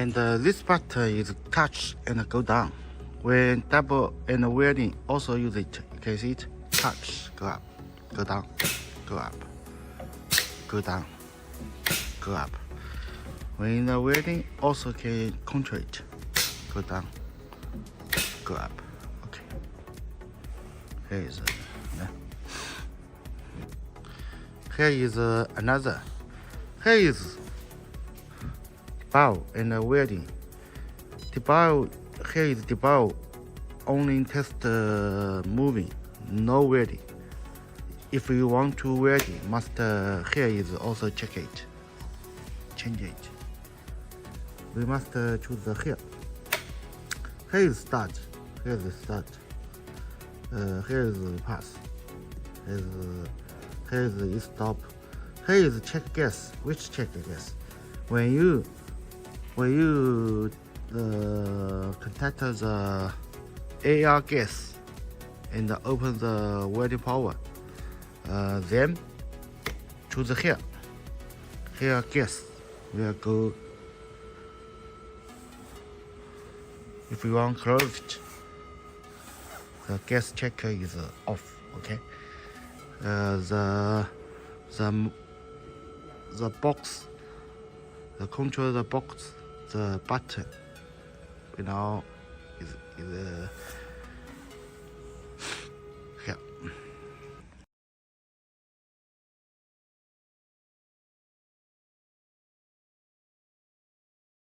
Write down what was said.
And this button is touch and go down. When double and welding, also use it. You can see it. Touch, go up, go down, go up, go down, go up. When the welding, also can control it. Go down, go up. Okay. Here is here is another. Here is bow and welding. The bow here is the bow only test moving, no welding. If you want to weld it, must here is also check it, change it. We must choose the here. Here is start. Here is start. Here is pass. Here is stop. Here is check gas. Which check gas? When you contact the AR gas and open the welding power, then choose here. Here gas will go. If you want close it, the gas checker is off. Okay. The box, the control the box, the button, is